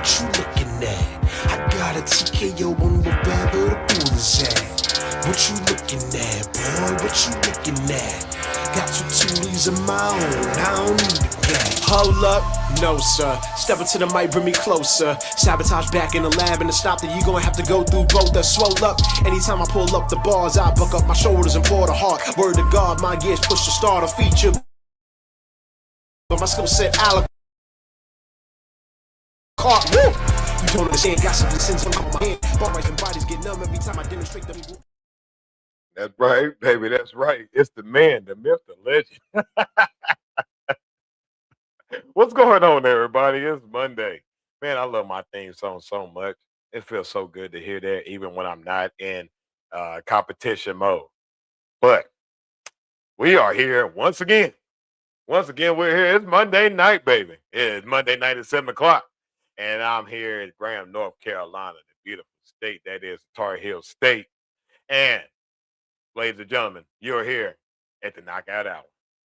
What you looking at? I got a TKO on wherever the pool is at. What you looking at, boy? What you looking at? Got two toolies of my own, I don't need a gat. Hold up, no sir. Step into the mic, bring me closer. Sabotage back in the lab, and to stop that you gonna have to go through both. That swole up. Anytime I pull up the bars, I buck up my shoulders and pour the heart. Word to God, my gears push the start a feature. But my skill set, Alec. Caught, woo! You don't understand, got some sins on my hand. Bar rights and bodies get numb every time I demonstrate them. That's right, baby. That's right. It's the man, the myth, the legend. What's going on, everybody? It's Monday. Man, I love my theme song so much. It feels so good to hear that, even when I'm not in competition mode. But we are here once again. Once again, we're here. It's Monday night, baby. It's Monday night at 7 o'clock. And I'm here in Graham, North Carolina, the beautiful state that is Tar Heel State. And, ladies and gentlemen, you're here at the Knockout Hour.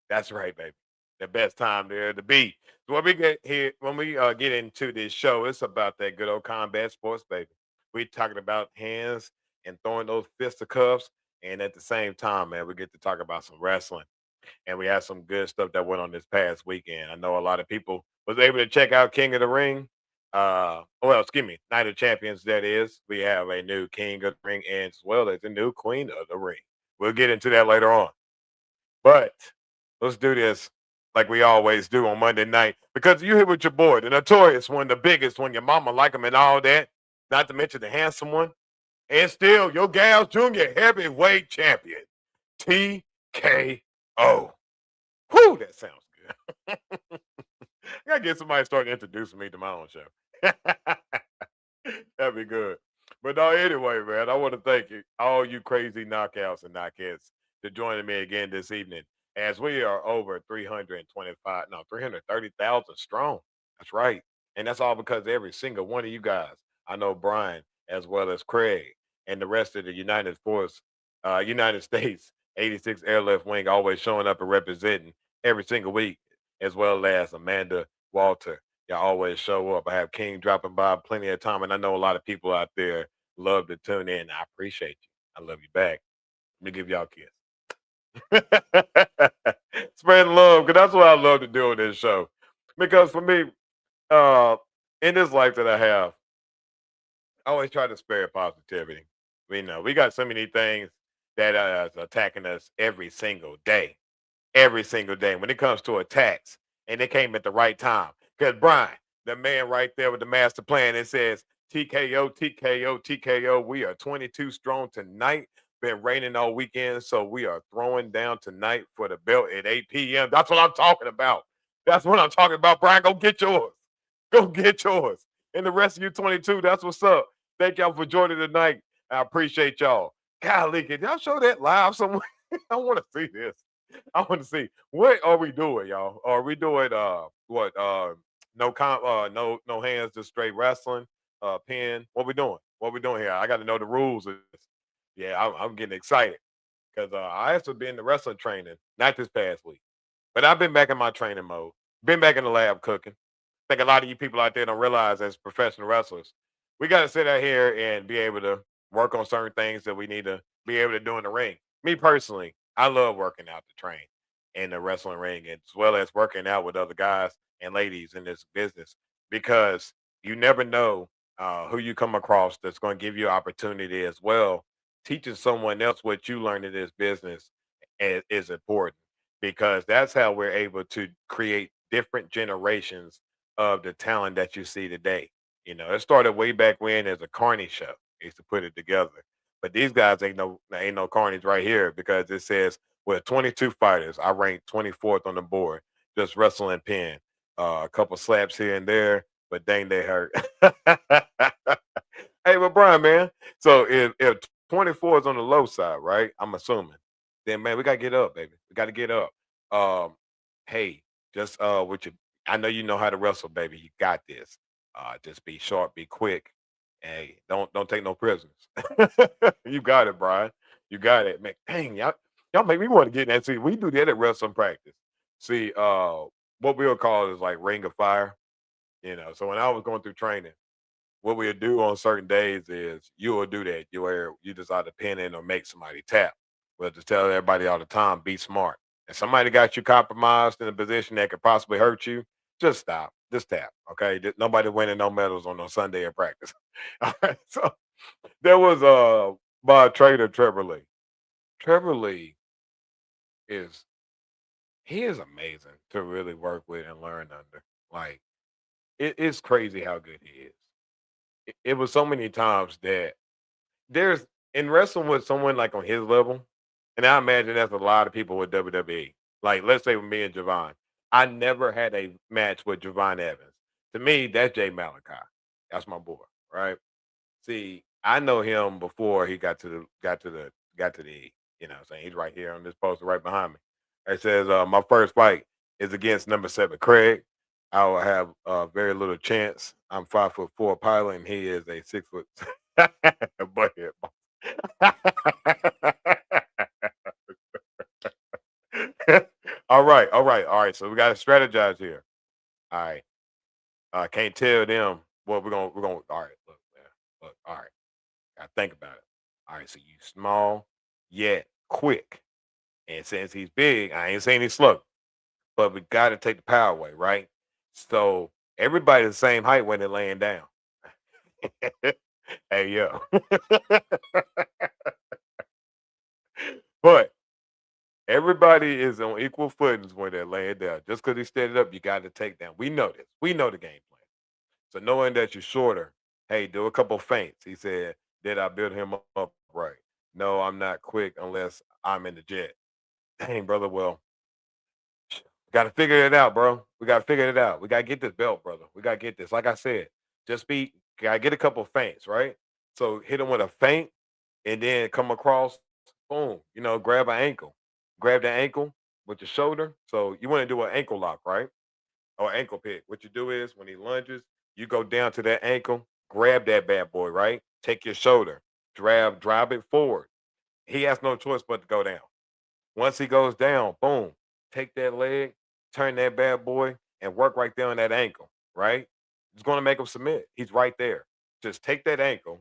That's right, baby. The best time there to be. So when we get here, when we get into this show, it's about that good old combat sports, baby. We're talking about hands and throwing those fisticuffs. And at the same time, man, we get to talk about some wrestling. And we had some good stuff that went on this past weekend. I know a lot of people was able to check out King of the Ring. Excuse me, Night of Champions. That is, we have a new King of the Ring as well as a new Queen of the Ring. We'll get into that later on. But let's do this like we always do on Monday night because you here with your boy, the notorious one, the biggest one, your mama like him and all that. Not to mention the handsome one, and still your Gals Junior heavyweight champion, TKO. Whew, that sounds good. I gotta get somebody to start introducing me to my own show. That'd be good. But no, anyway, man, I want to thank you, all you crazy knockouts and knockheads, for joining me again this evening. As we are over 330,000 strong. That's right. And that's all because every single one of you guys, I know Brian as well as Craig and the rest of the United States 86 Airlift Wing always showing up and representing every single week, as well as Amanda Walter. Y'all always show up. I have King dropping by plenty of time, and I know a lot of people out there love to tune in. I appreciate you. I love you back. Let me give y'all a kiss. Spreading love, because that's what I love to do on this show. Because for me, uh, in this life that I have, I always try to spare positivity. We know we got so many things that is attacking us every single day when it comes to attacks, and they came at the right time. Because Brian, the man right there with the master plan, it says TKO, TKO, TKO. We are 22 strong tonight. Been raining all weekend, so we are throwing down tonight for the belt at 8 p.m. That's what I'm talking about. That's what I'm talking about, Brian. Go get yours. Go get yours. And the rest of you 22, that's what's up. Thank y'all for joining tonight. I appreciate y'all. Golly, can y'all show that live somewhere? I want to see this. I want to see what are we doing, y'all? Are we doing what no hands, just straight wrestling, pin? What we doing? What we doing here? I got to know the rules of this. Yeah, I'm getting excited because I actually been in the wrestling training, not this past week, but I've been back in my training mode. Been back in the lab cooking. I think a lot of you people out there don't realize as professional wrestlers, we got to sit out here and be able to work on certain things that we need to be able to do in the ring. Me personally, I love working out to train in the wrestling ring as well as working out with other guys and ladies in this business because you never know who you come across that's going to give you opportunity as well. Teaching someone else what you learned in this business is important because that's how we're able to create different generations of the talent that you see today. You know, it started way back when as a Carney show. They used to put it together. But these guys ain't no carnies right here because it says with 22 fighters, I ranked 24th on the board, just wrestling pin. A couple slaps here and there, but dang they hurt. Hey, but Brian, man. So if 24 is on the low side, right? I'm assuming. Then man, we gotta get up, baby. We gotta get up. Um, hey, just with your I know you know how to wrestle, baby. You got this. Just be sharp, be quick. Hey, don't take no prisoners. You got it, Brian. You got it, man. Dang, y'all make me want to get in that. See, we do that at wrestling practice. See, what we'll call is like ring of fire. You know, so when I was going through training, what we'll do on certain days is you will do that. You decide to pin in or make somebody tap. We'll just tell everybody all the time, be smart. If somebody got you compromised in a position that could possibly hurt you, just stop. Just tap. Okay. Nobody winning no medals on no Sunday in practice. All right. So there was my trainer, Trevor Lee. Trevor Lee is he is amazing to really work with and learn under. Like it's crazy how good he is. It was so many times that there's in wrestling with someone like on his level, and I imagine that's a lot of people with WWE. Like, let's say with me and Javon, I never had a match with Javon Evans. To me, that's Jay Malachi. That's my boy, right? See, I know him before he got to the E. You know what I'm saying? He's right here on this poster right behind me. It says my first fight is against number 7, Craig. I will have very little chance. I'm 5'4" pilot, and he is a 6 foot butthead. All right, all right, all right. So we got to strategize here. All right, I can't tell them what we're gonna. All right, look, man, look. All right, gotta think about it. All right, so you small yet quick, and since he's big, I ain't saying he's slow, but we got to take the power away, right? So everybody's the same height when they're laying down. Hey, yo. But everybody is on equal footings when they're laying down. Just because he standing up, you got to take down. We know this. We know the game plan. So knowing that you're shorter, hey, do a couple feints. He said, did I build him up right? No, I'm not quick unless I'm in the jet. Dang, brother. Well, got to figure it out, bro. We got to figure it out. We got to get this belt, brother. We got to get this. Like I said, got to get a couple feints, right? So hit him with a feint and then come across, boom, grab an ankle. Grab the ankle with your shoulder. So you want to do an ankle lock, right? Or ankle pick. What you do is when he lunges, you go down to that ankle, grab that bad boy, right? Take your shoulder, drive it forward. He has no choice but to go down. Once he goes down, boom, take that leg, turn that bad boy, and work right there on that ankle, right? It's going to make him submit. He's right there. Just take that ankle,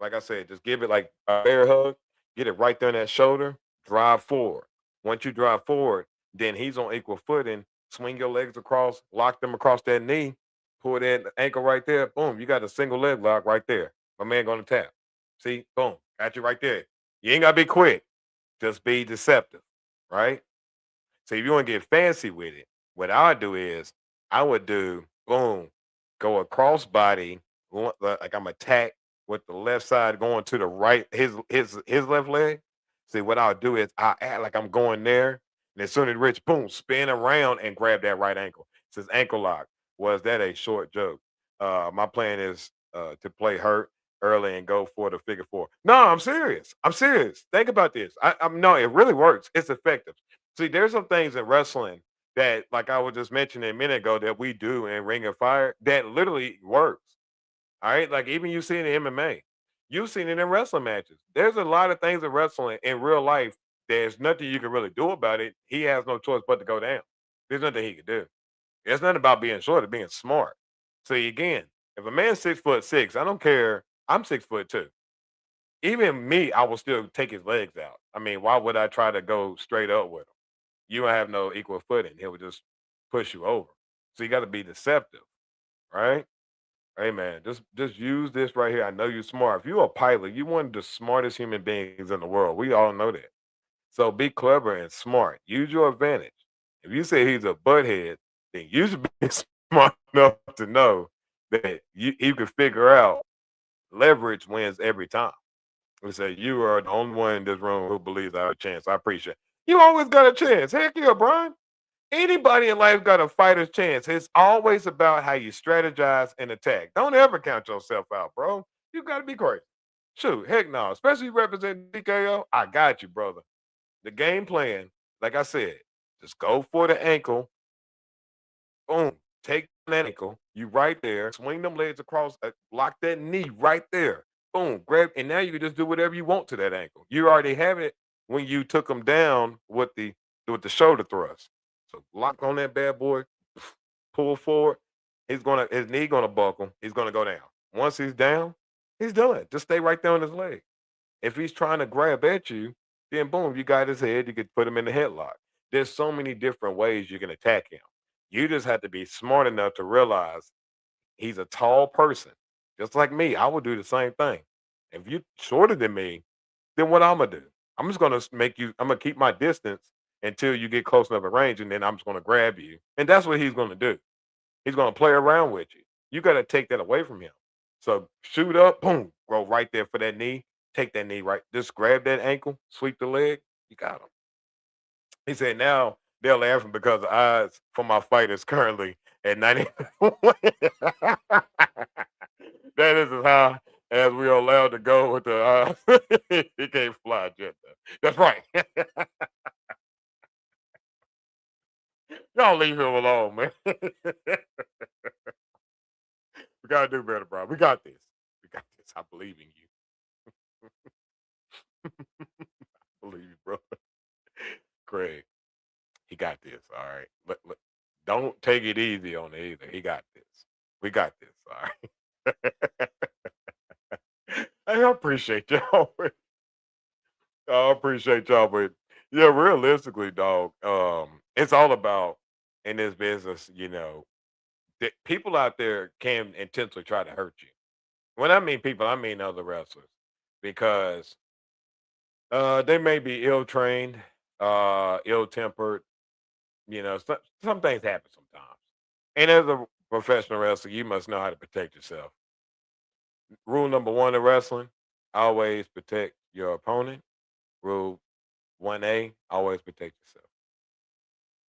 like I said, just give it like a bear hug, get it right there on that shoulder, drive forward. Once you drive forward, then he's on equal footing. Swing your legs across, lock them across that knee, pull that ankle right there. Boom, you got a single leg lock right there. My man gonna tap. See, boom, got you right there. You ain't gotta be quick, just be deceptive, right? So if you want to get fancy with it, what I would do is I would do boom, go across body, like I'm attacked with the left side going to the right, his left leg. See what I'll do is I act like I'm going there, and as soon as Rich boom, spin around and grab that right ankle. It says ankle lock. Was that a short joke? My plan is to play hurt early and go for the figure four. No, I'm serious. I'm serious. Think about this. I'm no, it really works. It's effective. See, there's some things in wrestling that, like I was just mentioning a minute ago, that we do in Ring of Fire that literally works. All right, like even you see it in MMA, you've seen it in wrestling matches. There's a lot of things in wrestling in real life. There's nothing you can really do about it. He has no choice but to go down. There's nothing he can do. It's not about being short; it's being smart. See, again, if a man's 6'6", I don't care. I'm 6'2". Even me, I will still take his legs out. I mean, why would I try to go straight up with him? You don't have no equal footing. He will just push you over. So you got to be deceptive, right? Hey man, just use this right here. I know you're smart. If you're a pilot, you one of the smartest human beings in the world. We all know that. So be clever and smart. Use your advantage. If you say he's a butthead, then you should be smart enough to know that you can figure out leverage wins every time. We say you are the only one in this room who believes I have a chance. I appreciate it. You always got a chance. Heck yeah, Brian. Anybody in life got a fighter's chance. It's always about how you strategize and attack. Don't ever count yourself out, bro. You got to be crazy. Shoot, heck no. Especially representing DKO. I got you, brother. The game plan, like I said, just go for the ankle. Boom. Take that ankle. You right there. Swing them legs across. Lock that knee right there. Boom. Grab. And now you can just do whatever you want to that ankle. You already have it when you took them down with the shoulder thrust. So lock on that bad boy, pull forward. His knee gonna buckle. He's gonna go down. Once he's down, he's done. Just stay right there on his leg. If he's trying to grab at you, then boom, you got his head. You could put him in the headlock. There's so many different ways you can attack him. You just have to be smart enough to realize he's a tall person, just like me. I would do the same thing. If you're shorter than me, then what I'm gonna do? I'm just gonna make you. I'm gonna keep my distance until you get close enough in range, and then I'm just gonna grab you. And that's what he's gonna do. He's gonna play around with you. You got to take that away from him. So shoot up, boom, go right there for that knee. Take that knee right. Just grab that ankle, sweep the leg. You got him. He said now they're laughing because the odds for my fight is currently at 90. That is as high as we are allowed to go with the odds. He can't fly a jet though. That's right. Y'all leave him alone, man. We gotta do better, bro. We got this. We got this. I believe in you. Believe you, bro. Craig, he got this. All right. Don't take it easy on it either. He got this. We got this. All right. I appreciate y'all. I appreciate y'all, but yeah, realistically, dog, it's all about in this business, people out there can intentionally try to hurt you. When I mean people, I mean other wrestlers because they may be ill trained, ill tempered. Some things happen sometimes. And as a professional wrestler, you must know how to protect yourself. Rule number one of wrestling: always protect your opponent. Rule 1A: always protect yourself.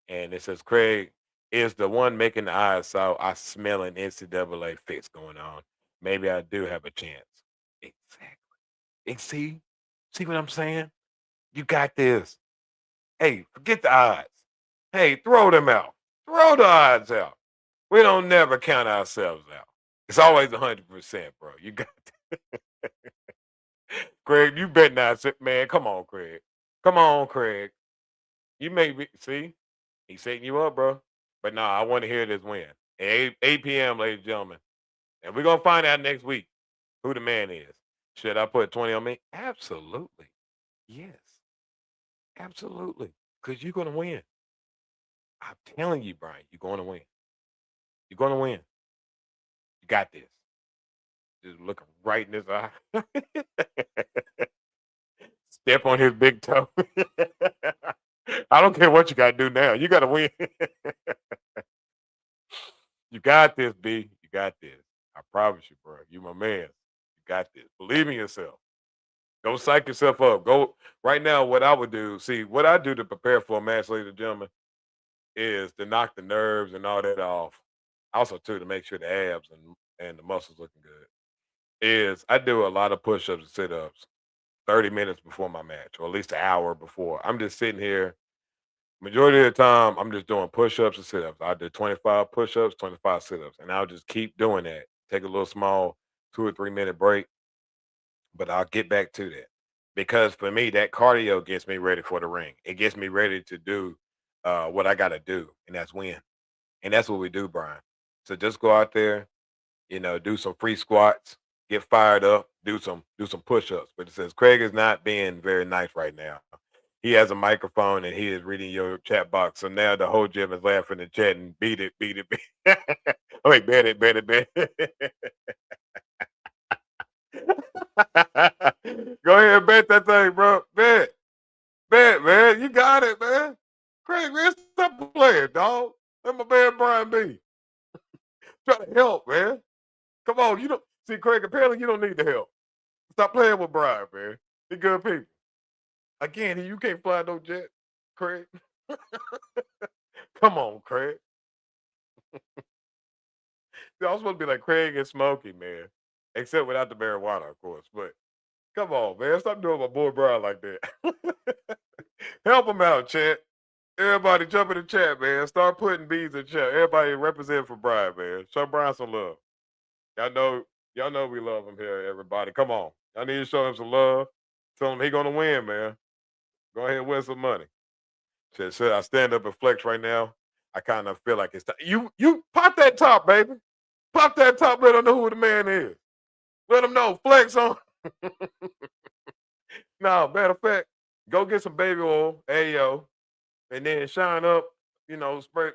And it says Craig is the one making the eyes, so I smell an NCAA fix going on. Maybe I do have a chance. Exactly. See what I'm saying? You got this. Hey, forget the odds. Hey, throw them out. Throw the odds out. We don't never count ourselves out. It's always 100%, bro. You got Craig, you bet not sit, man. Come on, Craig. Come on, Craig. You may be see, he's setting you up, bro. But nah, I want to hear this win. At 8 p.m., ladies and gentlemen. And we're gonna find out next week who the man is. Should I put 20 on me? Absolutely. Yes. Absolutely. Because you're gonna win. I'm telling you, Brian, you're gonna win. You're gonna win. You got this. Just looking right in his eye. Step on his big toe. I don't care what you gotta do now. You gotta win. You got this, B. You got this. I promise you, bro. You my man. You got this. Believe in yourself. Don't psych yourself up. Go right now. What I would do, see, what I do to prepare for a match, ladies and gentlemen, is to knock the nerves and all that off. Also, too, to make sure the abs and the muscles looking good. Is I do a lot of push-ups and sit-ups 30 minutes before my match, or at least an hour before. I'm just sitting here. Majority of the time, I'm just doing push-ups and sit-ups. I do 25 push-ups, 25 sit-ups, and I'll just keep doing that. Take a little small 2 or 3 minute break, but I'll get back to that because for me, that cardio gets me ready for the ring. It gets me ready to do what I got to do, and that's win. And that's what we do, Brian. So just go out there, do some free squats, get fired up, do some push-ups. But it says Craig is not being very nice right now. He has a microphone and he is reading your chat box. So now the whole gym is laughing and chatting. Beat it, beat it, beat it. I mean, bet it, bet it, bet it. Go ahead and bet that thing, bro. Bet, man. You got it, man. Craig, man, stop playing, dog. Let my man Brian be. Try to help, man. Come on, you don't see Craig. Apparently, you don't need the help. Stop playing with Brian, man. He good people. Again, you can't fly no jet, Craig. Come on, Craig. I was supposed to be like Craig and Smokey, man. Except without the marijuana, of course. But come on, man. Stop doing my boy Brian like that. Help him out, chat. Everybody jump in the chat, man. Start putting bees in the chat. Everybody represent for Brian, man. Show Brian some love. Y'all know we love him here, everybody. Come on. I need to show him some love. Tell him he gonna win, man. Go ahead and win some money. Should I stand up and flex right now? I kind of feel like it's time. You pop that top, baby. Pop that top. Let them know who the man is. Let them know. Flex on. No, matter of fact, go get some baby oil, Ayo, and then shine up,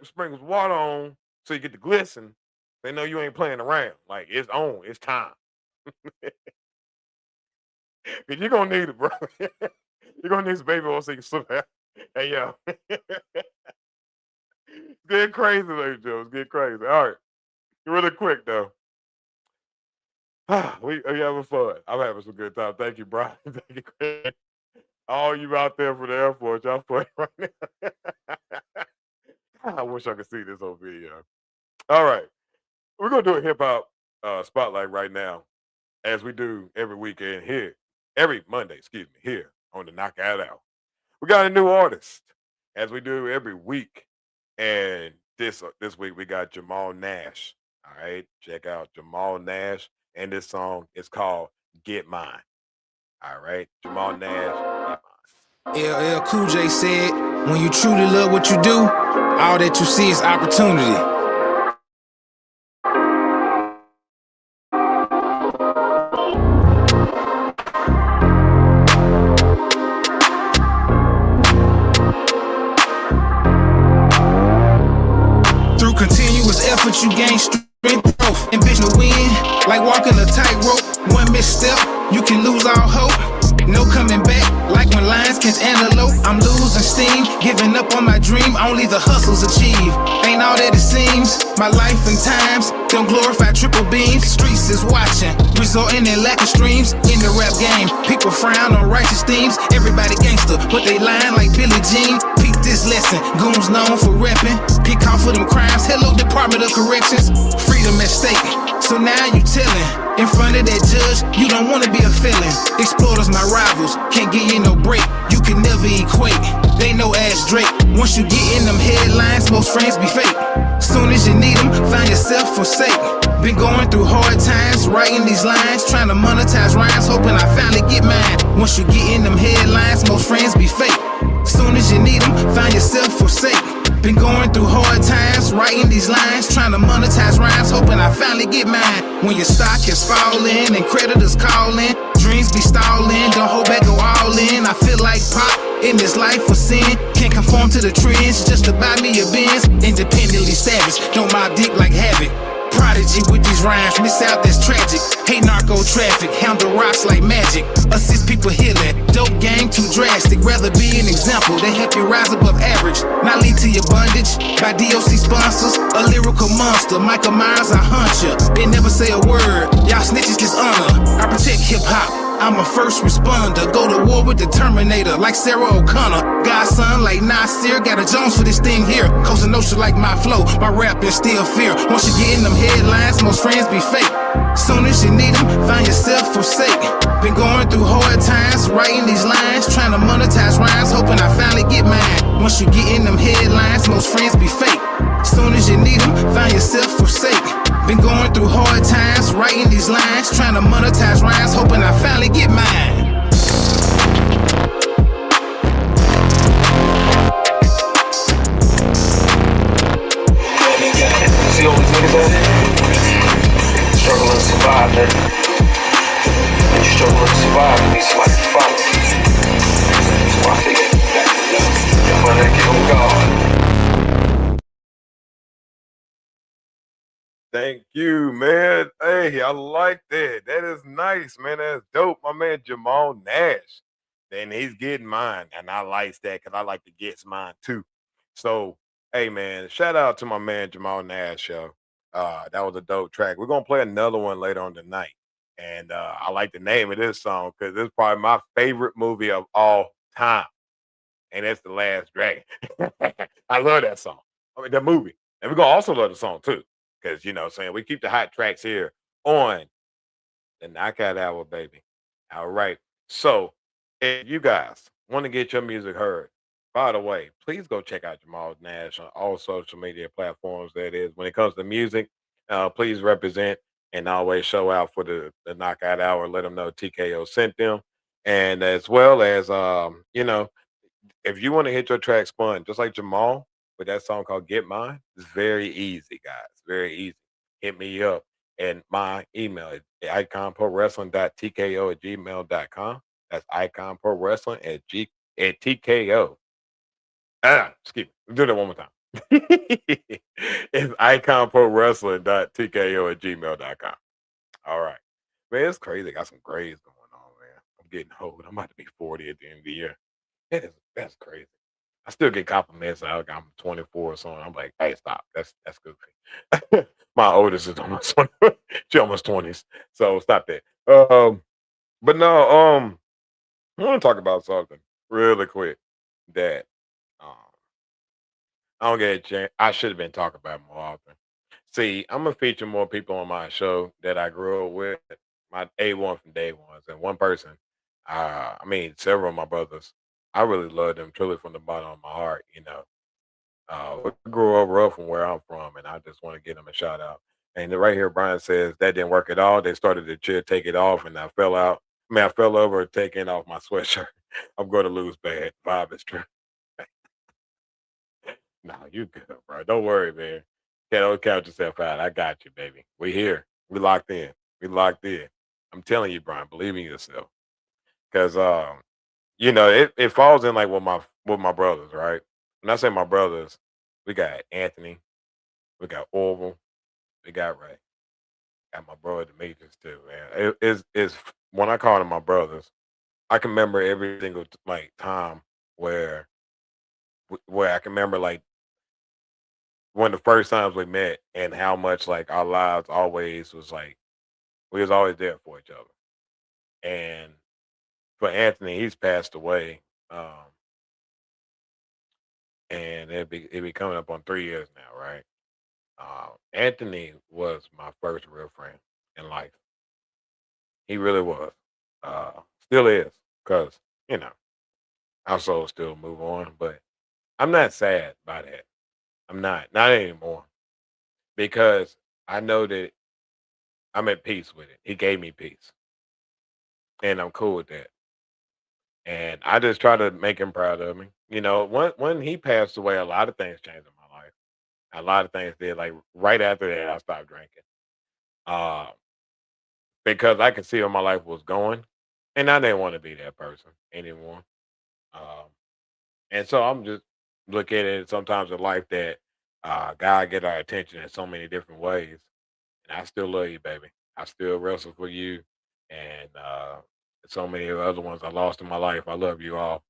sprinkles water on so you get the glisten. They know you ain't playing around. Like it's on, it's time. Cause you're gonna need it, bro. You're gonna need some baby oil so you can slip out. Hey yo. Get crazy, ladies and gentlemen. Get crazy. All right. Really quick though. We having fun. I'm having some good time. Thank you, Brian. Thank you, Craig. All you out there for the airport, y'all funny right now. I wish I could see this on video. All right. We're gonna do a hip hop spotlight right now, as we do every weekend here, every Monday, excuse me, here on the Knockout Hour. We got a new artist, as we do every week, and this week we got Jamal Nash. All right, check out Jamal Nash, and this song is called "Get Mine." All right, Jamal Nash. LL Cool J said, when you truly love what you do, all that you see is opportunity. Through continuous effort, you gain strength, growth, ambition to win. Like walking a tightrope, one misstep, you can lose all hope. No coming back, like when lions catch antelope. I'm losing steam, giving up on my dream. Only the hustles achieve. Ain't all that it seems. My life and times don't glorify triple beams. Streets is watching, resulting in lack of streams. In the rap game, people frown on righteous themes. Everybody gangster, but they lying like Billie Jean. Peep this lesson, goons known for repping. Get caught for them crimes. Hello, Department of Corrections. Freedom at stake. So now you tellin', in front of that judge, you don't wanna be a felon. Exploiters, my rivals, can't give you no break. You can never equate, they know ass Drake. Once you get in them headlines, most friends be fake. Soon as you need them, find yourself forsake. Been going through hard times, writing these lines, trying to monetize rhymes, hoping I finally get mine. Once you get in them headlines, most friends be fake. Soon as you need them, find yourself forsake. Been going through hard times, writing these lines, trying to monetize rhymes, hoping I finally get mine. When your stock is falling and creditors calling, dreams be stalling, don't hold back, go all in. I feel like Pop in this life of sin, can't conform to the trends just to buy me a Benz. Independently savage, don't mob deep like Havoc. Prodigy with these rhymes, miss out, that's tragic. Hate narco traffic, handle rocks like magic. Assist people healing, dope game too drastic. Rather be an example, they help you rise above average. Not lead to your bondage, by DOC sponsors. A lyrical monster, Michael Myers, I hunt ya. They never say a word, y'all snitches dishonor. I protect hip hop, I'm a first responder. Go to war with the Terminator, like Sarah O'Connor. Godson like Nasir, got a Jones for this thing here. Coast and Nostra like my flow, my rap is still fear. Once you get in them headlines, most friends be fake. Soon as you need them, find yourself forsake. Been going through hard times, writing these lines, trying to monetize rhymes, hoping I finally get mine. Once you get in them headlines, most friends be fake. Soon as you need them, find yourself forsake. Been going through hard times, writing these lines, trying to monetize rhymes, hoping I finally get mine. See all these niggas out here? Struggling to survive, man. When you struggling to survive, you need somebody to follow. So I figured, y'all better get on guard. Thank you, man. Hey, I like that. That is nice, man. That's dope. My man Jamal Nash. Then he's getting mine. And I like that because I like to get mine too. So, hey man, shout out to my man Jamal Nash, yo. That was a dope track. We're gonna play another one later on tonight. And I like the name of this song because it's probably my favorite movie of all time. And it's The Last Dragon. I love that song. I mean, the movie. And we're going to also love the song too. Because, you know what I'm saying, we keep the hot tracks here on the Knockout Hour, baby. All right. So, if you guys want to get your music heard, by the way, please go check out Jamal Nash on all social media platforms. That is, when it comes to music, please represent and always show out for the Knockout Hour. Let them know TKO sent them. And as well as, if you want to hit your track spun, just like Jamal with that song called Get Mine, it's very easy, guys. Very easy. Hit me up. And my email is iconprowrestling.tko@gmail.com. That's iconprowrestling@TKO. Excuse me. Do that one more time. It's iconprowrestling.tko@gmail.com. All right. Man, it's crazy. Got some grades going on, man. I'm getting old. I'm about to be 40 at the end of the year. That's crazy. I still get compliments. I'm 24 or something. I'm like, hey, stop. That's goofy. My oldest is almost 20. She almost 20s. So stop that. But no, I want to talk about something really quick that um I don't get a chance. I should have been talking about more often. See, I'm gonna feature more people on my show that I grew up with, my A1 from day ones, and one person. I mean, several of my brothers. I really love them truly from the bottom of my heart. We grew up rough from where I'm from, and I just want to give them a shout out. And then right here, Brian says that didn't work at all. They started to cheer, take it off, and I fell out. I mean, I fell over taking off my sweatshirt. I'm going to lose bad. Vibe is true. No, you good, bro. Don't worry, man. Don't count yourself out. I got you, baby. We here. We locked in. We locked in. I'm telling you, Brian, believe in yourself. Cause it falls in like with my brothers, right? When I say my brothers, we got Anthony, we got Orville, we got Ray, got my brother Demetrius too, man. It's when I call them my brothers, I can remember every single like time where where I can remember like one of the first times we met and how much like our lives always was like we was always there for each other. And for Anthony, he's passed away, um, and it be coming up on 3 years now, right? Anthony was my first real friend in life. He really was. Still is, cause you know our souls still move on, but I'm not sad by that. I'm not anymore, because I know that I'm at peace with it. He gave me peace, and I'm cool with that. And I just try to make him proud of me. When he passed away, a lot of things changed in my life. A lot of things did. Like right after that, I stopped drinking. Uh, because I could see where my life was going, and I didn't want to be that person anymore. Um, and so I'm just looking at it sometimes in life that God get our attention in so many different ways, and I still love you, baby. I still wrestle for you, and so many other ones I lost in my life. I love you all,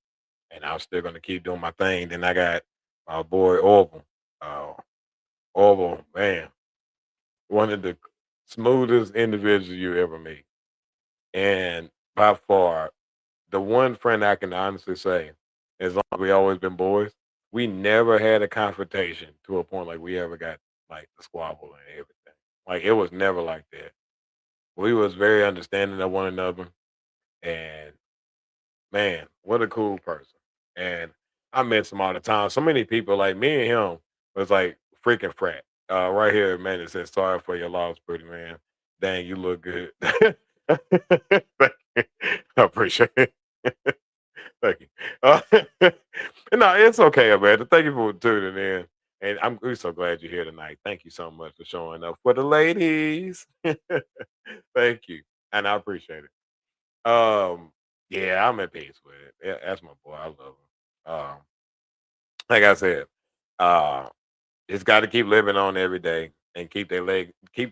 and I'm still gonna keep doing my thing. Then I got my boy Orville. Uh, Orville, man, one of the smoothest individuals you ever meet, and by far the one friend I can honestly say, as long as we always been boys, we never had a confrontation to a point like we ever got like the squabble and everything. Like it was never like that. We was very understanding of one another, and man, what a cool person. And I miss him all the time. So many people like me and him was like freaking frat. Right here, man, it says sorry for your loss, pretty man. Dang, you look good. Thank you. I appreciate it. Thank you. Uh, no, it's okay, man. Thank you for tuning in. And we're so glad you're here tonight. Thank you so much for showing up for the ladies. Thank you. And I appreciate it. Yeah, I'm at peace with it. Yeah, that's my boy. I love him. Like I said, uh, just got to keep living on every day and keep the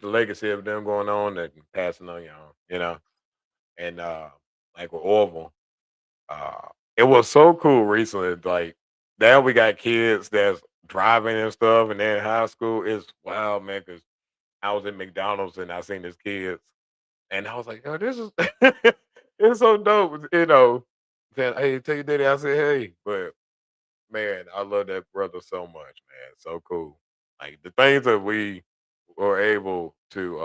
legacy of them going on and passing on your own, And like with Orville, it was so cool recently. Like now we got kids that's driving and stuff, and then high school is wow, man. Because I was at McDonald's and I seen these kids, and I was like, "Oh, this is it's so dope." Saying, "Hey, tell your daddy," I said, "Hey," but man, I love that brother so much, man. So cool. Like the things that we were able to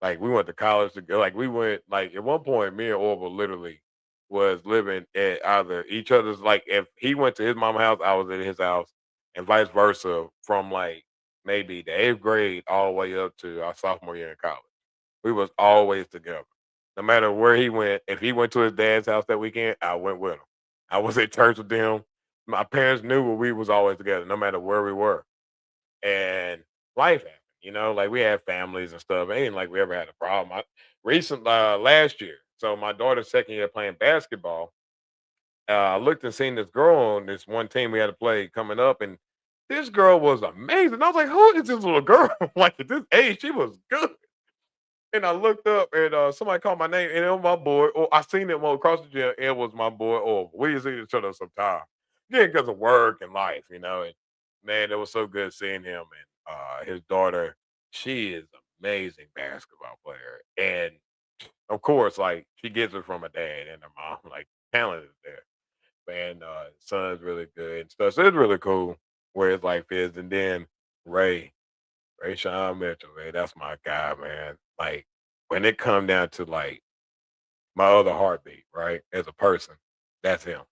like we went to college together. Like we went like at one point me and Orville literally was living at either each other's like if he went to his mama's house, I was at his house and vice versa from like maybe the eighth grade all the way up to our sophomore year in college. We was always together. No matter where he went, if he went to his dad's house that weekend, I went with him. I was at church with them. My parents knew we was always together, no matter where we were. And life happened. You know, like we had families and stuff. It ain't like we ever had a problem. Last year, so my daughter's second year playing basketball. I looked and seen this girl on this one team we had to play coming up, and this girl was amazing. I was like, "Who is this little girl?" Like at this age, she was good. And I looked up, and somebody called my name, and it was my boy. Or I seen him across the gym. It was my boy. Or we see each other sometime, yeah, because of work and life, you know. And man, it was so good seeing him and his daughter. She is amazing basketball player, and of course, like she gets it from her dad and her mom. Like talent is there. Man, son's really good and stuff. So it's really cool where his life is. And then Ray, Ray Sean Mitchell, man, that's my guy, man. Like when it come down to like my other heartbeat, right? As a person, that's him.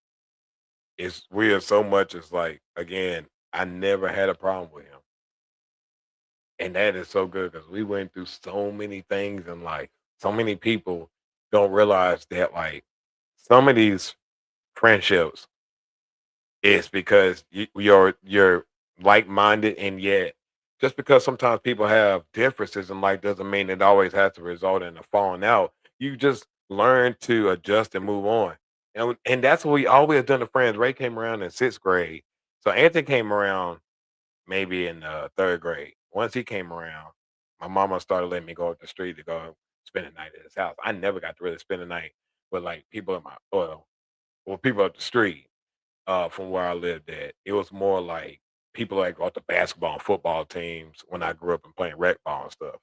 It's we are so much as like again, I never had a problem with him. And that is so good because we went through so many things in life. So many people don't realize that like some of these friendships is because you're like-minded, and yet just because sometimes people have differences in life doesn't mean it always has to result in a falling out. You just learn to adjust and move on. And that's what we always done to friends. Ray came around in sixth grade. So Anthony came around maybe in third grade. Once he came around, my mama started letting me go up the street to go spend the night at his house. I never got to really spend the night with like people in my or people up the street from where I lived at. It was more like people like off the basketball and football teams when I grew up and playing rec ball and stuff.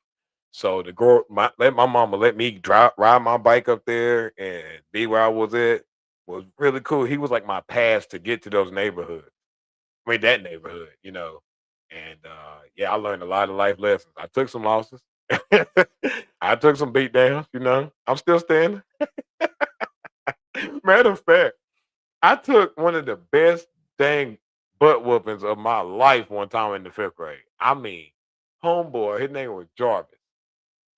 So to grow let my mama let me drive ride my bike up there and be where I was at was really cool. He was like my pass to get to those neighborhoods. I mean that neighborhood, you know. And yeah, I learned a lot of life lessons. I took some losses. I took some beat downs, you know. I'm still standing. Matter of fact, I took one of the best dang butt whoopings of my life one time in the fifth grade. I mean, homeboy, his name was Jarvis.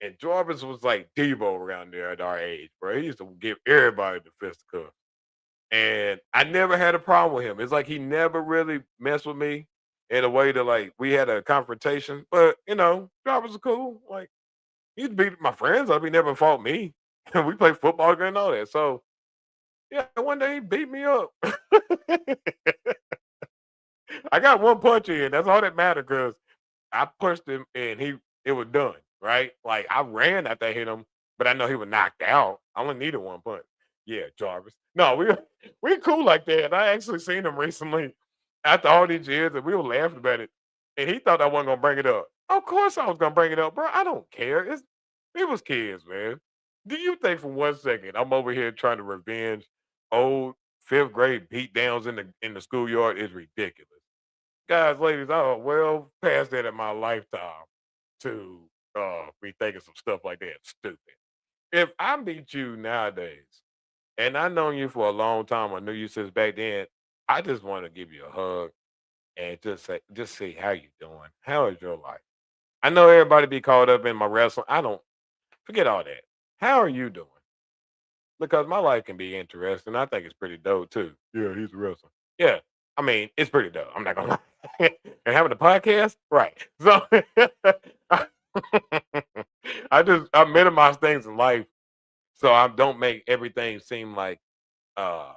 And Jarvis was like Debo around there at our age, bro. He used to give everybody the fisticuff. And I never had a problem with him. It's like he never really messed with me in a way that like we had a confrontation. But you know, Jarvis was cool. Like he'd beat my friends up. He never fought me. We played football together and all that. So yeah, one day he beat me up. I got one punch in. That's all that mattered because I punched him and it was done. Right? Like I ran after I hit him, but I know he was knocked out. I only needed one punch. Yeah, Jarvis. No, we cool like that. I actually seen him recently after all these years, and we were laughing about it. And he thought I wasn't gonna bring it up. Of course I was gonna bring it up, bro. I don't care. It was kids, man. Do you think for 1 second I'm over here trying to revenge old fifth grade beat downs in the schoolyard is ridiculous. Guys, ladies, I was well past that in my lifetime to be thinking some stuff like that. Stupid. If I meet you nowadays and I known you for a long time, I knew you since back then, I just want to give you a hug and just say how you doing? How is your life? I know everybody be caught up in my wrestling. I don't forget all that. How are you doing? Because my life can be interesting. I think it's pretty dope too. Yeah, he's a wrestler. Yeah. I mean, it's pretty dope. I'm not gonna lie. And having a podcast, right. So I minimize things in life so I don't make everything seem like uh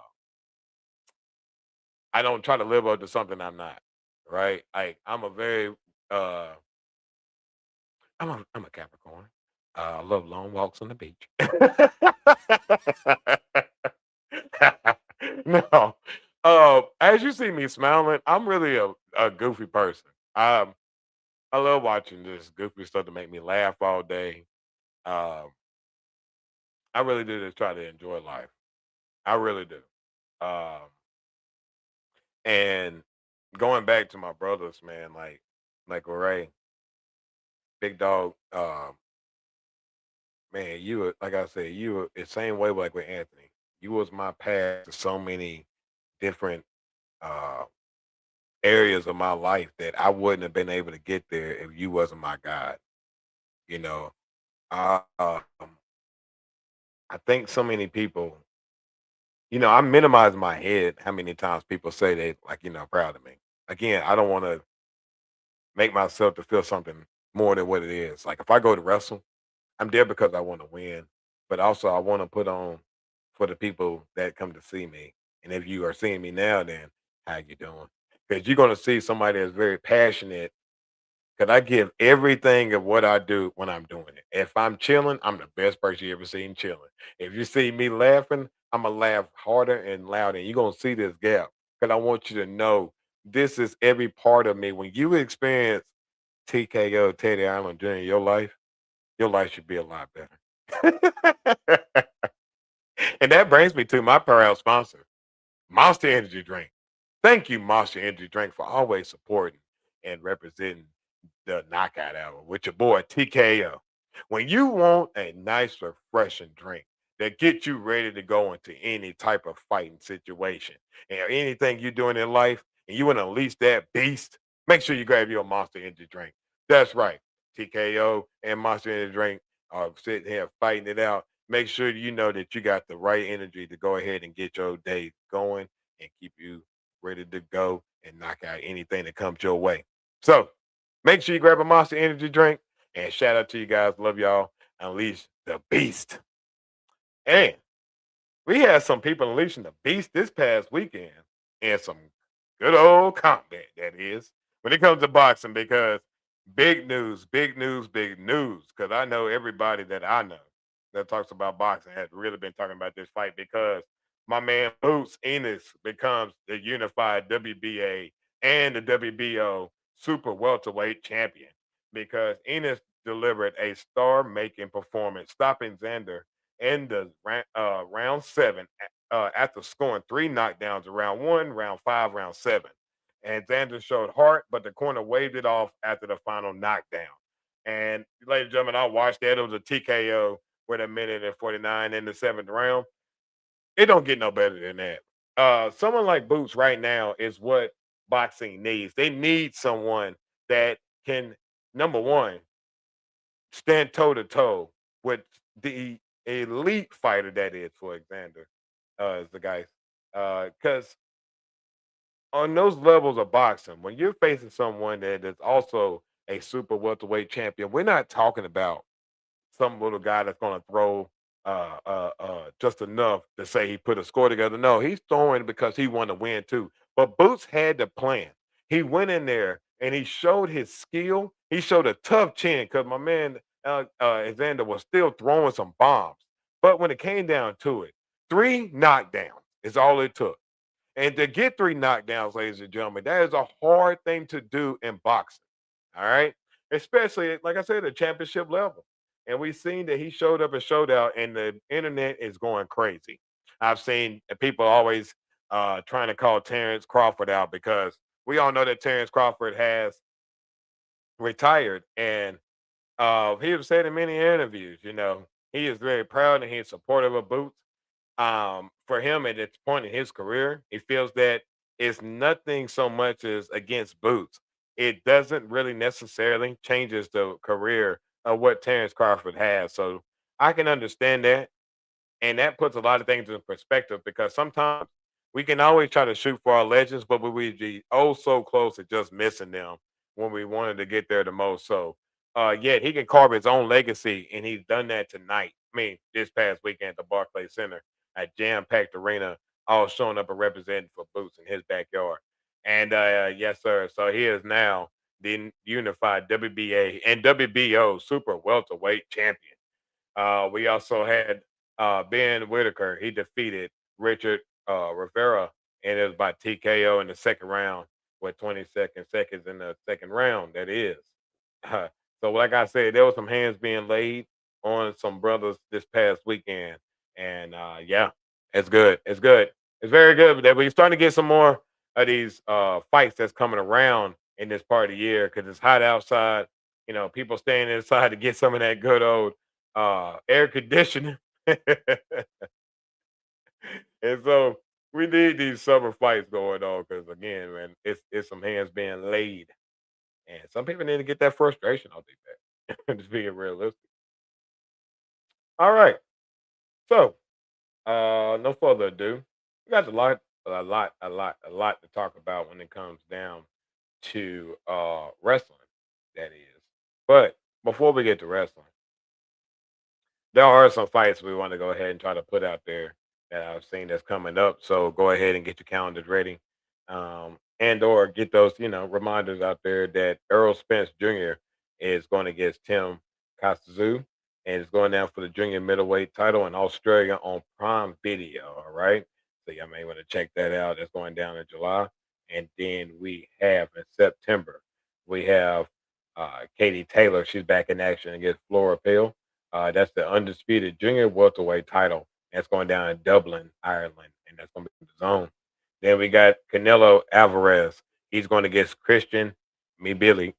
I don't try to live up to something I'm not. Right? Like I'm a very I'm a Capricorn. I love long walks on the beach. No. As you see me smiling, I'm really a goofy person. I love watching this goofy stuff to make me laugh all day. Um, I really do just try to enjoy life. I really do. Um, and going back to my brothers, man, like Ray, big dog, man, you were like I said, you were the same way like with Anthony. You was my path to so many different uh areas of my life that I wouldn't have been able to get there if you wasn't my God. You know, I I think so many people, I minimize in my head how many times people say they like, proud of me. Again, I don't want to make myself to feel something more than what it is. Like if I go to wrestle, I'm there because I want to win, but also I want to put on for the people that come to see me. And if you are seeing me now, then how you doing? Because you're going to see somebody that's very passionate. Because I give everything of what I do when I'm doing it. If I'm chilling, I'm the best person you ever seen chilling. If you see me laughing, I'm gonna laugh harder and louder. And you're gonna see this gap. Because I want you to know this is every part of me. When you experience TKO Teddy Island during your life should be a lot better. And that brings me to my proud sponsor, Monster Energy Drink. Thank you, Monster Energy Drink, for always supporting and representing the Knockout Hour with your boy TKO. When you want a nice, refreshing drink that gets you ready to go into any type of fighting situation and anything you're doing in life, and you want to unleash that beast, make sure you grab your Monster Energy Drink. That's right. TKO and Monster Energy Drink are sitting here fighting it out. Make sure you know that you got the right energy to go ahead and get your day going and keep you ready to go and knock out anything that comes your way. So make sure you grab a Monster Energy drink. And shout out to you guys. Love y'all. Unleash the beast. And we had some people unleashing the beast this past weekend and some good old combat, that is, when it comes to boxing, because big news, big news, big news. Because I know everybody that I know that talks about boxing has really been talking about this fight because my man Boots Enos becomes the unified WBA and the WBO super welterweight champion because Enos delivered a star making performance, stopping Xander in the round seven after scoring three knockdowns in round one, round five, round seven. And Xander showed heart, but the corner waved it off after the final knockdown. And ladies and gentlemen, I watched that. It was a TKO with a minute and 49 in the seventh round. It don't get no better than that. Someone like Boots right now is what boxing needs. They need someone that can, number one, stand toe to toe with the elite fighter that is for Alexander, is the guy. Because on those levels of boxing, when you're facing someone that is also a super welterweight champion, we're not talking about some little guy that's going to throw just enough to say he put a score together. No, he's throwing because he wanted to win too. But Boots had the plan. He went in there and he showed his skill. He showed a tough chin because my man Alexander was still throwing some bombs. But when it came down to it, three knockdowns is all it took. And to get three knockdowns, ladies and gentlemen, that is a hard thing to do in boxing. All right. Especially, like I said, the championship level. And we've seen that he showed up and showed out, and the internet is going crazy. I've seen people always trying to call Terrence Crawford out because we all know that Terrence Crawford has retired. And he has said in many interviews, he is very proud and he's supportive of Boots. For him at this point in his career, he feels that it's nothing so much as against Boots. It doesn't really necessarily changes the career of what Terrence Crawford has. So I can understand that. And that puts a lot of things in perspective because sometimes we can always try to shoot for our legends, but we be oh so close to just missing them when we wanted to get there the most. So yet he can carve his own legacy, and he's done that tonight. I mean, this past weekend at the Barclays Center, a jam-packed arena, all showing up and representing for Boots in his backyard. And yes, sir. So he is now the unified WBA and WBO super welterweight champion. We also had Ben Whitaker. He defeated Richard Rivera, and it was by TKO in the second round with 22 seconds in the second round. That is. So, like I said, there was some hands being laid on some brothers this past weekend, and yeah, it's good. It's good. It's very good. That we're starting to get some more of these fights that's coming around in this part of the year because it's hot outside. People staying inside to get some of that good old air conditioning. And so we need these summer fights going on because again, man, it's some hands being laid. And some people need to get that frustration out their back. Just being realistic. All right. So no further ado. We got a lot to talk about when it comes down to wrestling, that is. But before we get to wrestling, there are some fights we want to go ahead and try to put out there that I've seen that's coming up. So go ahead and get your calendars ready, and or get those reminders out there that Errol Spence Jr. is going against Tim Kasazu, and it's going down for the junior middleweight title in Australia on Prime Video. All right, so y'all may want to check that out. That's going down in July, and then we have in September we have Katie Taylor. She's back in action against Flora Pale. That's the undisputed junior welterweight title. That's going down in Dublin, Ireland, and that's going to be the zone. Then we got Canelo Alvarez. He's going against Christian Mbili.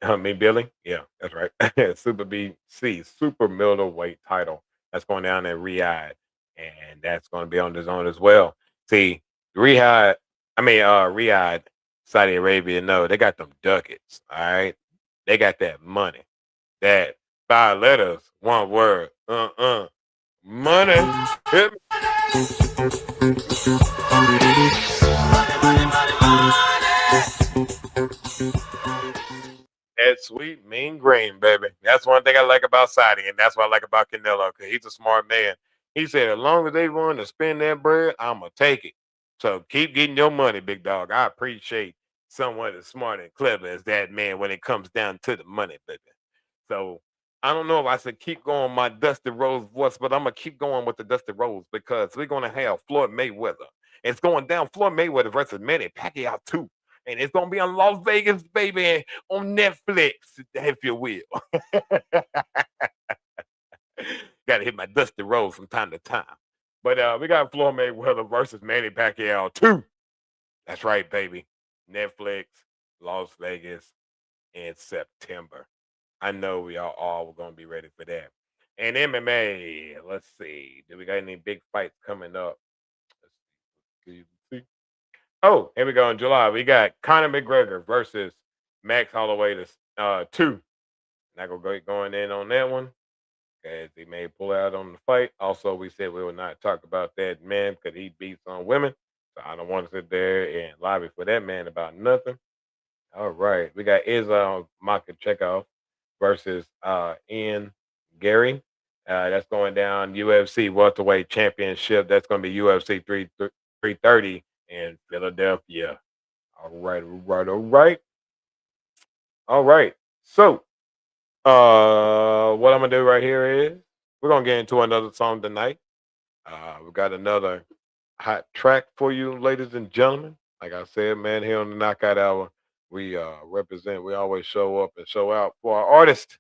Mbili? Yeah, that's right. Super middleweight title. That's going down in Riyadh, and that's going to be on the zone as well. See, Riyadh, Saudi Arabia, no, they got them ducats, all right? They got that money. That 5 letters, one word, money. Hit me. That sweet, mean green, baby. That's one thing I like about Saudi, and that's what I like about Canelo, because he's a smart man. He said, as long as they want to spend that bread, I'm going to take it. So keep getting your money, big dog. I appreciate someone as smart and clever as that man when it comes down to the money, baby. So I don't know if I should keep going my Dusty Rose voice, but I'm going to keep going with the Dusty Rose because we're going to have Floyd Mayweather. It's going down Floyd Mayweather versus Manny Pacquiao too. And it's going to be on Las Vegas, baby, on Netflix, if you will. Got to hit my Dusty Rose from time to time. But we got Floyd Mayweather versus Manny Pacquiao too. That's right, baby. Netflix, Las Vegas in September. I know we are all going to be ready for that. And MMA, let's see. Do we got any big fights coming up? Let's see. Oh, here we go in July. We got Conor McGregor versus Max Holloway 2. Not going to go going in on that one, as he may pull out on the fight. Also, we said we will not talk about that man because he beats on women. So I don't want to sit there and lobby for that man about nothing. All right. We got Islam Makhachev versus Ian Gary. That's going down UFC welterweight championship. That's going to be UFC 330 in Philadelphia. All right. So what I'm going to do right here is we're going to get into another song tonight. We got another hot track for you, ladies and gentlemen. Like I said, man, here on the Knockout Hour, we represent, we always show up and show out for our artists.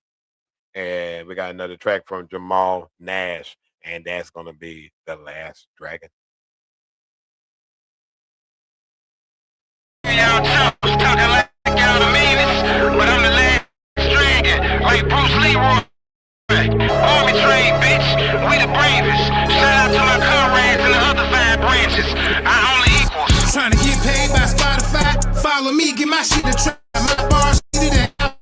And we got another track from Jamal Nash, and that's going to be The Last Dragon. Talking like y'all the meanest, but I'm the last dragon, like Bruce Leroy. Army train, bitch, we the bravest. Shout out to my comrades in the other 5 branches. I only equals. Trying to get paid by Spotify. Follow me, get my shit to try. My bars shit it out.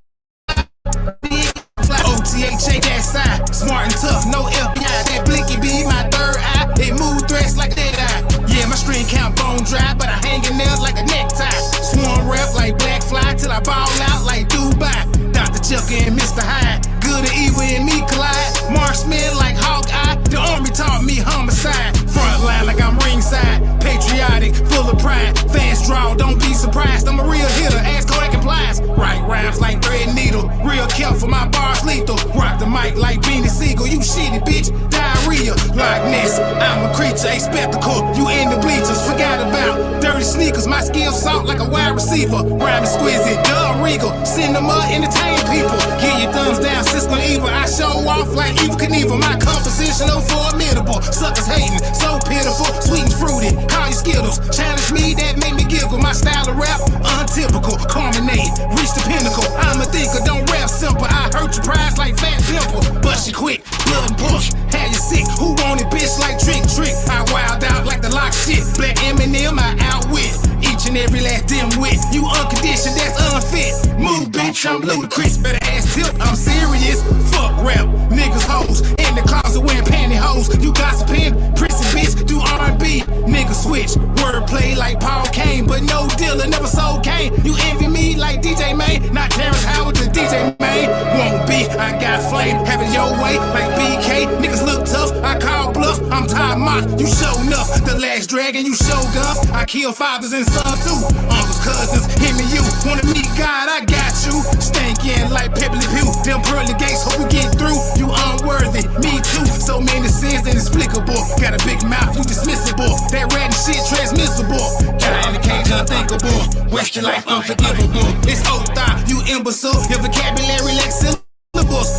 OTH, shake that side. Smart and tough, no FBI. That blicky be my third eye. They move threats like that eye. Yeah, my string count bone dry, but I hang in nails like a necktie. Swarm rep like Black Fly till I ball out like Dubai. Dr. Chucker and Mr. Hyde. Good or evil and me collide. Marksman like Hawkeye. The army taught me homicide. Front line like I'm ringside. Patriotic, full of pride. Fast draw, don't be surprised. I'm a real hitter, ask Kodak complies. Right rhymes like thread needle. Real careful, my bars lethal. Rock the mic like Beanie Siegel. You shitty bitch, diarrhea. Loch Ness, I'm a creature, a spectacle. You in the bleachers, forgot about dirty sneakers. My skill salt like a wide receiver. Rhyme exquisite, Doug Regal. Cinema, entertain people. Get your thumbs down, Cisco Evil. I show off like Evil Knievel. My composition, formidable. Suckers hating, so pitiful. Sweet and fruity, call you Skittles. Challenge me, that make me giggle. My style of rap, untypical. Culminate, reach the pinnacle. I'm a thinker, don't rap simple. I hurt your pride like Fat Pimple. Bust you quick, blood and push. Have you sick, who want it, bitch, like Trick. I wild out like the lock shit. Black Eminem, I outwit each and every last dimwit. You unconditioned, that's unfit. Move, bitch, I'm ludicrous. Better ass tip, I'm serious. Fuck rap, niggas hoes. In the closet wearing pantyhose. You gossiping, prissy bitch, do R&B. Niggas switch, wordplay like Paul Kane. But no dealer, never sold Kane. You envy me like DJ May. Not Terrence Howard, the DJ man, won't be. I got flame, have it your way like BK. Niggas look tough, I call bluff. I'm Todd Mock, you show enough. The last dragon, you show guff. I kill fathers and sons too. Uncles, cousins, him and you. Wanna meet God, I got you. Stankin' like Pebbly Pew. Them pearly gates, hope we get through. You unworthy, me too. So many sins inexplicable. Got a big mouth, you dismissible. That rat and shit transmissible. Kinda in the cage, unthinkable. Waste your life, unforgivable. It's Othai, you imbecile. Your vocabulary like syllables.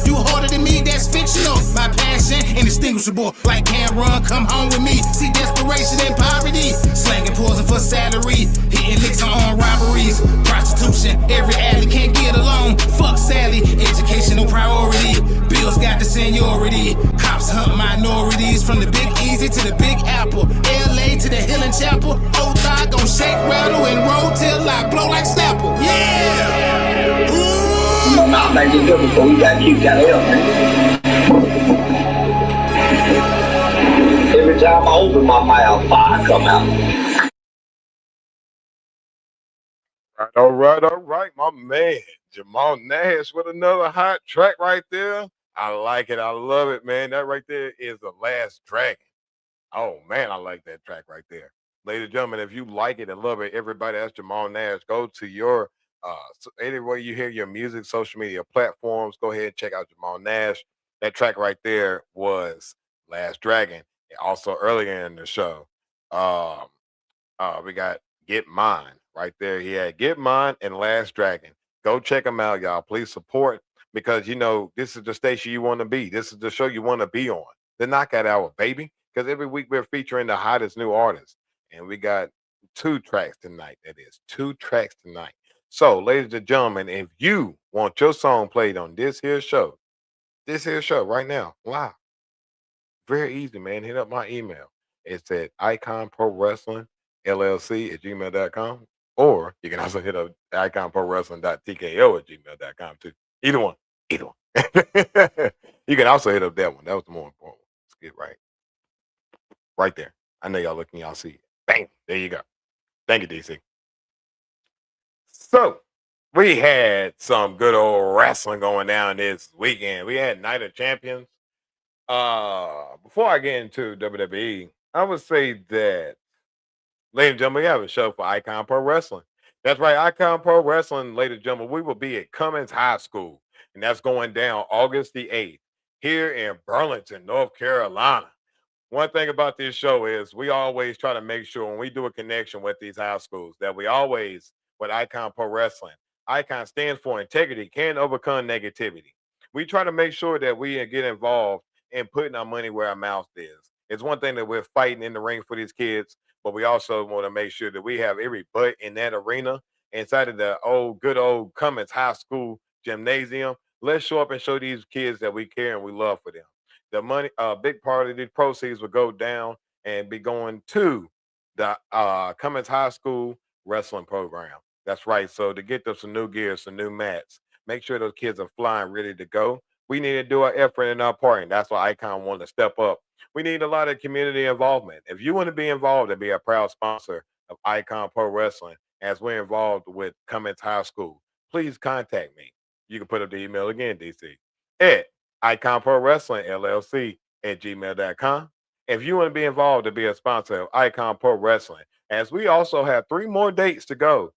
You harder than me, that's fictional. My passion, indistinguishable. Like can't run, come home with me. See desperation and poverty. Slanging poison for salary. Hitting licks on armed robberies. Prostitution, every alley can't get along. Fuck Sally, educational priority. Bills got the seniority. Cops hunt minorities. From the Big Easy to the Big Apple. LA to the Hill and Chapel. Othai gon' shake, rattle, and roll till I blow like Snapple. Yeah! Ooh. Not back to good before we got kicked out of hell, man. Every time I open my mouth, fire come out. All right, my man. Jamal Nash with another hot track right there. I like it. I love it, man. That right there is The Last Dragon. Oh, man, I like that track right there. Ladies and gentlemen, if you like it and love it, everybody, that's Jamal Nash. Go to your anywhere you hear your music, social media platforms, go ahead and check out Jamal Nash. That track right there was Last Dragon. And also earlier in the show, we got Get Mine right there. He had Get Mine and Last Dragon. Go check them out, y'all. Please support, because you know this is the station you want to be. This is the show you want to be on. The Knockout Hour, baby. Because every week we're featuring the hottest new artists, and we got 2 tracks tonight. That is 2 tracks tonight. So, ladies and gentlemen, if you want your song played on this here show right now, live, very easy, man. Hit up my email. It's at iconprowrestlingllc@gmail.com. Or you can also hit up iconprowrestling.tko@gmail.com too. Either one. You can also hit up that one. That was the more important one. Let's get right there. I know y'all looking, y'all see it. Bang. There you go. Thank you, DC. So we had some good old wrestling going down this weekend. We had Night of Champions. Before I get into WWE, I would say that, ladies and gentlemen, we have a show for Icon Pro Wrestling. That's right, Icon Pro Wrestling, ladies and gentlemen, we will be at Cummins High School, and that's going down August the 8th here in Burlington, North Carolina. One thing about this show is we always try to make sure when we do a connection with these high schools that we always, with Icon Pro Wrestling, Icon stands for integrity, can overcome negativity. We try to make sure that we get involved in putting our money where our mouth is. It's one thing that we're fighting in the ring for these kids, but we also want to make sure that we have every butt in that arena inside of the good old Cummins High School gymnasium. Let's show up and show these kids that we care and we love for them. The money, a big part of the proceeds will go down and be going to the Cummins High School wrestling program. That's right. So to get them some new gear, some new mats, make sure those kids are flying, ready to go. We need to do our effort in our part, and that's why Icon wanted to step up. We need a lot of community involvement. If you want to be involved and be a proud sponsor of Icon Pro Wrestling, as we're involved with Cummins High School, please contact me. You can put up the email again, DC, at Icon Pro Wrestling LLC@gmail.com. If you want to be involved to be a sponsor of Icon Pro Wrestling, as we also have 3 more dates to go.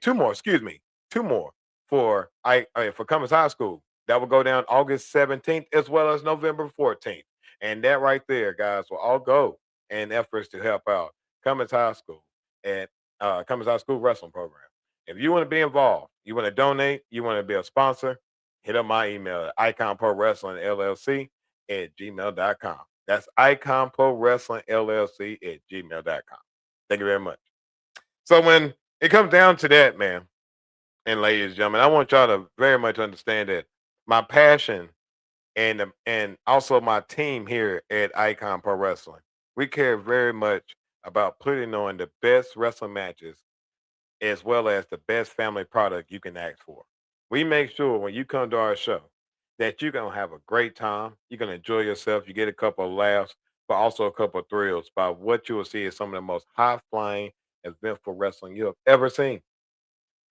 2 more, excuse me, 2 more for Cummins High School. That will go down August 17th as well as November 14th. And that right there, guys, will all go in efforts to help out Cummins High School and Cummins High School Wrestling Program. If you want to be involved, you want to donate, you want to be a sponsor, hit up my email at iconprowrestlingllc@gmail.com. That's iconprowrestlingllc@gmail.com. Thank you very much. So when it comes down to that, man, and ladies and gentlemen, I want y'all to very much understand that my passion and also my team here at Icon Pro Wrestling, we care very much about putting on the best wrestling matches as well as the best family product you can ask for. We make sure when you come to our show that you're going to have a great time. You're going to enjoy yourself. You get a couple of laughs, but also a couple of thrills by what you will see as some of the most high-flying, eventful wrestling you have ever seen.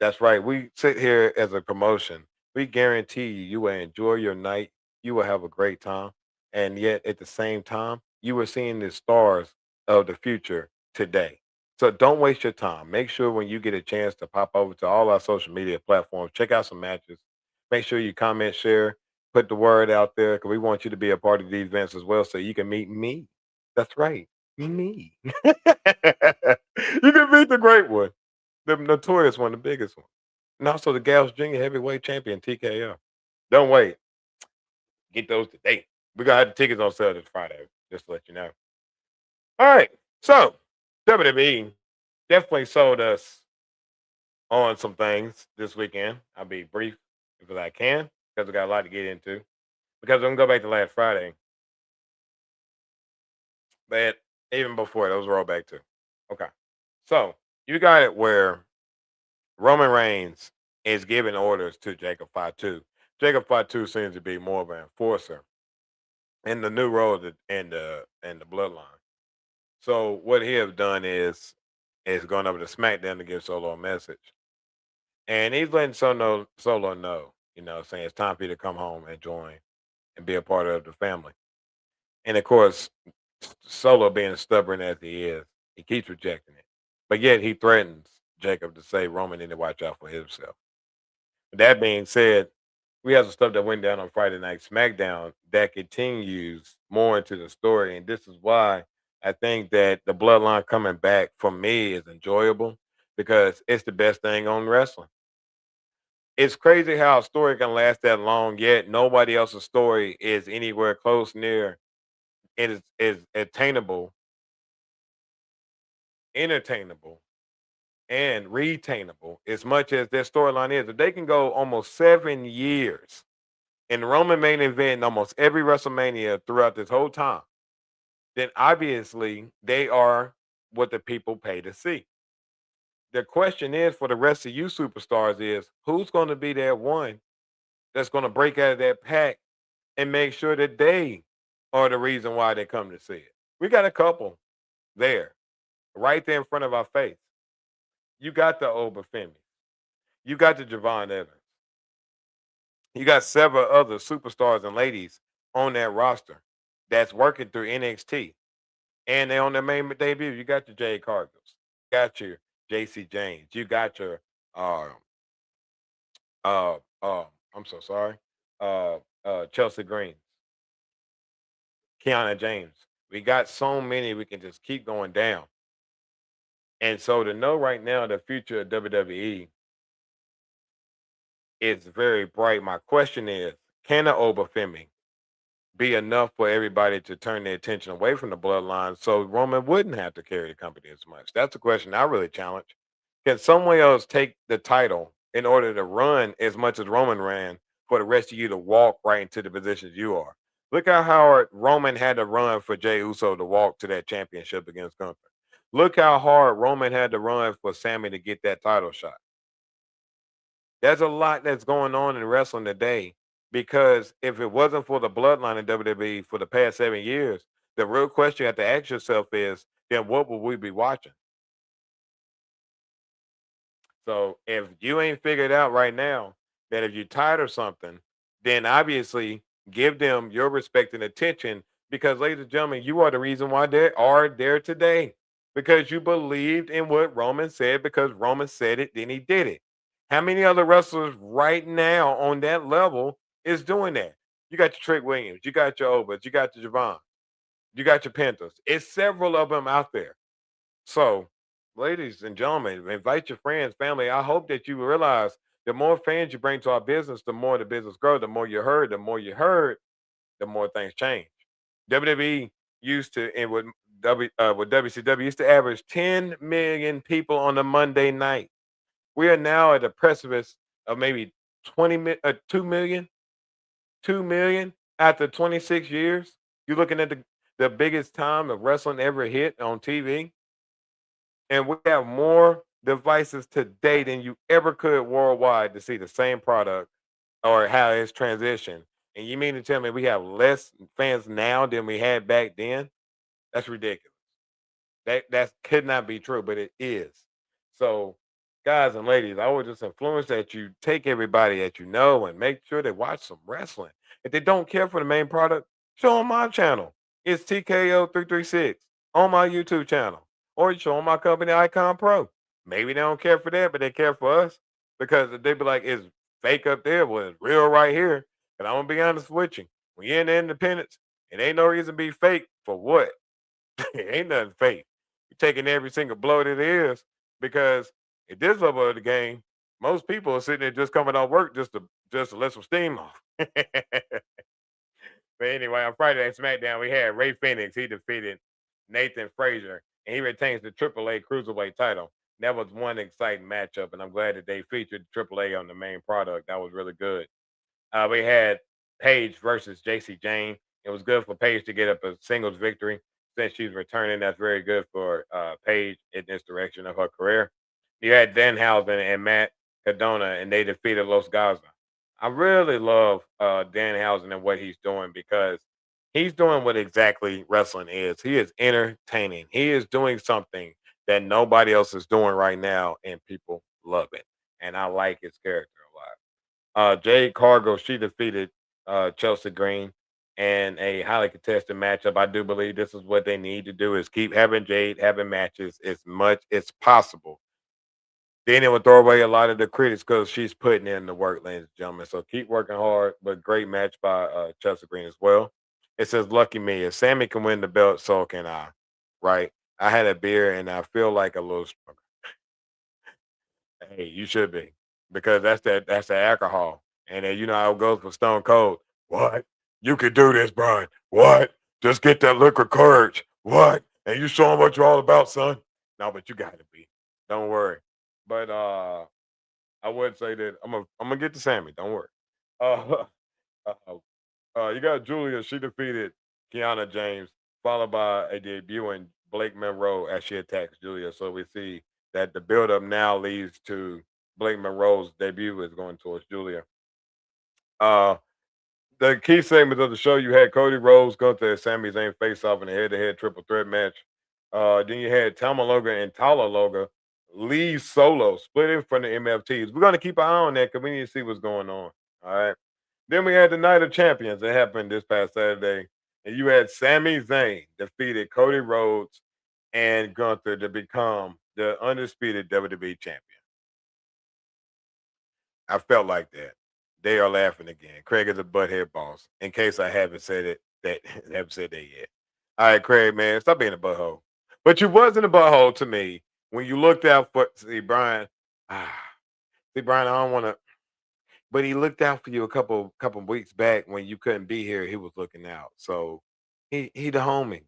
That's right. We sit here as a promotion We guarantee you will enjoy your night. You will have a great time. And yet at the same time, you are seeing the stars of the future today. So don't waste your time. Make sure when you get a chance to pop over to all our social media platforms, check out some matches. Make sure you comment, share, put the word out there because we want you to be a part of these events as well so you can meet me. That's right, me. You can meet the great one, the notorious one, the biggest one. And also the Gals Junior Heavyweight Champion, TKO. Don't wait. Get those today. We got the tickets on sale this Friday, just to let you know. All right. So WWE definitely sold us on some things this weekend. I'll be brief if I can, because we got a lot to get into. Because I'm gonna go back to last Friday. But even before those roll back too. Okay. So you got it where Roman Reigns is giving orders to Jacob Fatu. Jacob Fatu seems to be more of an enforcer in the new role in the bloodline. So what he has done is going over to SmackDown to give Solo a message, and he's letting Solo know, saying it's time for you to come home and join and be a part of the family. And of course, Solo being stubborn as he is, he keeps rejecting it, but yet he threatens Jacob to say Roman need to watch out for himself. That being said, we have some stuff that went down on Friday Night SmackDown that continues more into the story. And this is why I think that the bloodline coming back for me is enjoyable because it's the best thing on wrestling. It's crazy how a story can last that long, yet nobody else's story is anywhere close near it is attainable, entertainable, and retainable as much as their storyline is. If they can go almost 7 years in Roman main event in almost every WrestleMania throughout this whole time, then obviously they are what the people pay to see. The question is for the rest of you superstars is who's going to be that one that's going to break out of that pack and make sure that they are the reason why they come to see it. We got a couple there, right there in front of our face. You got the Obafemi. You got the Javon Evans. You got several other superstars and ladies on that roster that's working through NXT. And they're on their main debut. You got your Jade Cargills. You got your JC James. You got your uh uh I'm so sorry. Chelsea Green, Kiana James. We got so many we can just keep going down. And so to know right now the future of WWE is very bright. My question is, can the Obafemi be enough for everybody to turn their attention away from the bloodline so Roman wouldn't have to carry the company as much? That's a question I really challenge. Can someone else take the title in order to run as much as Roman ran for the rest of you to walk right into the positions you are? Look how hard Roman had to run for Jey Uso to walk to that championship against Gunther. Look how hard Roman had to run for Sammy to get that title shot. There's a lot that's going on in wrestling today because if it wasn't for the bloodline in WWE for the past 7 years, the real question you have to ask yourself is, then what would we be watching? So if you ain't figured out right now that if you're tired of something, then obviously give them your respect and attention because, ladies and gentlemen, you are the reason why they are there today because you believed in what Roman said because Roman said it, then he did it. How many other wrestlers right now on that level is doing that? You got your Trick Williams, you got your Obas, you got your Javon, you got your Pentas. It's several of them out there. So, ladies and gentlemen, invite your friends, family. I hope that you realize the more fans you bring to our business, the more the business grows. The more you heard, the more things change. WWE used to, and with WCW, used to average 10 million people on a Monday night. We are now at the precipice of maybe 2 million, 2 million after 26 years. You're looking at the biggest time of wrestling ever hit on TV. And we have more devices today than you ever could worldwide to see the same product or how it's transitioned. And you mean to tell me we have less fans now than we had back then? That's ridiculous. That could not be true, but it is. So guys and ladies, I would just influence that you take everybody that you know and make sure they watch some wrestling. If they don't care for the main product, show them my channel. It's TKO336 on my YouTube channel, or you show them my company Icon Pro. Maybe they don't care for that, but they care for us because if they be like, it's fake up there, well, it's real right here. And I'm gonna be honest with you. When you're in the independence, it ain't no reason to be fake for what? It ain't nothing fake. You're taking every single blow that there is because at this level of the game, most people are sitting there just coming off work just to let some steam off. But anyway, on Friday Night SmackDown, we had Ray Phoenix. He defeated Nathan Frazier, and he retains the AAA Cruiserweight title. That was one exciting matchup, and I'm glad that they featured AAA on the main product. That was really good. We had Paige versus JC Jane. It was good for Paige to get up a singles victory since she's returning. That's very good for Paige in this direction of her career. You had Danhausen and Matt Cardona, and they defeated Los Gaza. I really love Danhausen and what he's doing because he's doing what exactly wrestling is. He is entertaining. He is doing something that nobody else is doing right now, and people love it. And I like his character a lot. Jade Cargill, she defeated Chelsea Green in a highly contested matchup. I do believe this is what they need to do is keep having Jade having matches as much as possible. Then it would throw away a lot of the critics because she's putting in the work, ladies and gentlemen. So keep working hard, but great match by Chelsea Green as well. It says, lucky me. If Sammy can win the belt, so can I. Right? I had a beer and I feel like a little stronger. Hey, you should be. Because that's the alcohol. And then you know how it goes for Stone Cold. What? You could do this, Brian. What? Just get that liquor courage. What? And you show them what you're all about, son. No, but you gotta be. Don't worry. But I would say that I'm gonna get to Sammy. Don't worry. Uh, you got Julia. She defeated Kiana James, followed by a debuting Blake Monroe as she attacks Julia. So we see that the buildup now leads to Blake Monroe's debut is going towards Julia. The key segments of the show, you had Cody Rhodes go to Sami Zayn face-off in a head-to-head triple threat match. Then you had Tama Loga and Tala Loga leave solo, splitting from the MFTs. We're going to keep an eye on that because we need to see what's going on. All right. Then we had the Night of Champions that happened this past Saturday. And you had Sami Zayn defeated Cody Rhodes and Gunther to become the undisputed WWE champion. I felt like that. They are laughing again. Craig is a butthead boss. In case I haven't said it, haven't said that yet. All right, Craig, man, stop being a butthole. But you wasn't a butthole to me when you looked out for Brian. See, Brian, I don't want to. But he looked out for you a couple weeks back when you couldn't be here. He was looking out. So he the homie.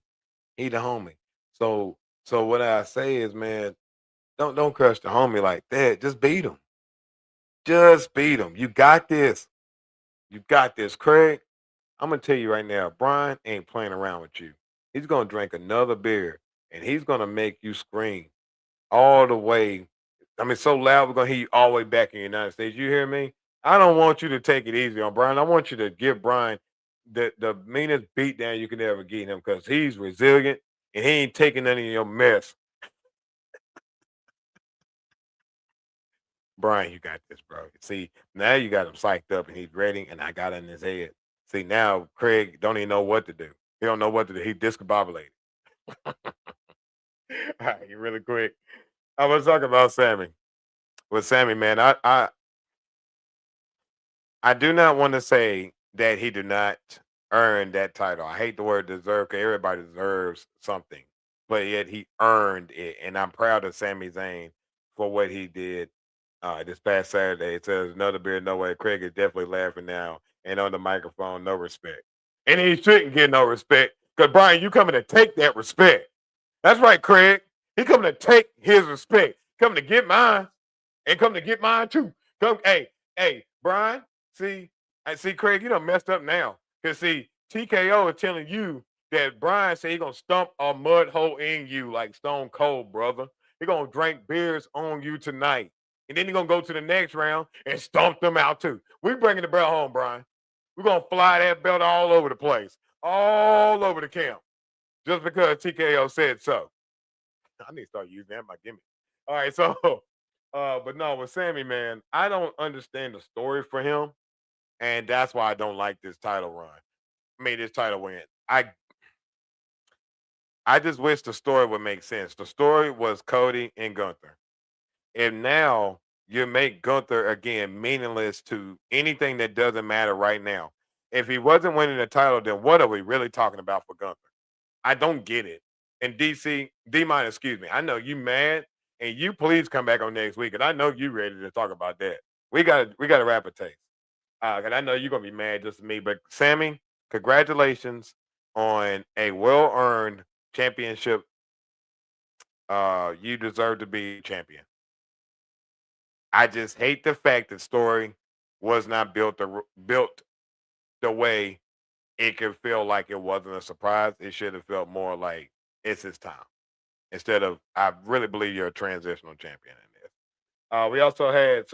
He the homie. So what I say is, man, don't crush the homie like that. Just beat him. Just beat him. You got this. You got this, Craig. I'm gonna tell you right now, Brian ain't playing around with you. He's gonna drink another beer and he's gonna make you scream all the way. I mean, so loud we're gonna hear you all the way back in the United States. You hear me? I don't want you to take it easy on Brian. I want you to give Brian the meanest beat down you can ever get him because he's resilient and he ain't taking none of your mess. Brian, you got this, bro. See, now you got him psyched up and he's ready, and I got it in his head. See, now Craig don't even know what to do. He don't know what to do. He discombobulated. All right, really quick. I was talking about Sammy. With Sammy, man, I do not want to say that he did not earn that title. I hate the word deserve because everybody deserves something, but yet he earned it, and I'm proud of Sami Zayn for what he did this past Saturday. It says another beer, no way. Craig is definitely laughing now, and on the microphone, no respect, and he shouldn't get no respect because Brian, you coming to take that respect. That's right, Craig. He coming to take his respect, coming to get mine, and coming to get mine too. Come, hey, Brian. See, Craig, you done messed up now. Because, see, TKO is telling you that Brian said he's going to stump a mud hole in you like Stone Cold, brother. He's going to drink beers on you tonight. And then he's going to go to the next round and stomp them out, too. We're bringing the belt home, Brian. We're going to fly that belt all over the place, all over the camp, just because TKO said so. I need to start using that in my gimmick. All right, so But no, with Sammy, man, I don't understand the story for him, and that's why I don't like this title run. I mean, this title win. I just wish the story would make sense. The story was Cody and Gunther. And now you make Gunther again meaningless to anything that doesn't matter right now. If he wasn't winning the title, then what are we really talking about for Gunther? I don't get it. And DC, D-Mine, excuse me. I know you mad, and you please come back on next week, and I know you ready to talk about that. We gotta wrap a taste. And I know you're gonna be mad just as me, but Sammy, congratulations on a well-earned championship. You deserve to be champion. I just hate the fact that story was not built the way it could feel like it wasn't a surprise. It should have felt more like it's his time instead of I really believe you're a transitional champion in this. We also had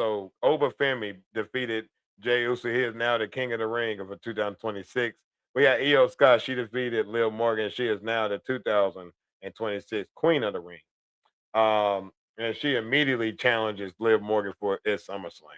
Oba Femi defeated Jey Uso. He is now the King of the Ring of 2026. We had Io Scott. She defeated Liv Morgan. She is now the 2026 Queen of the Ring. And she immediately challenges Liv Morgan for its SummerSlam.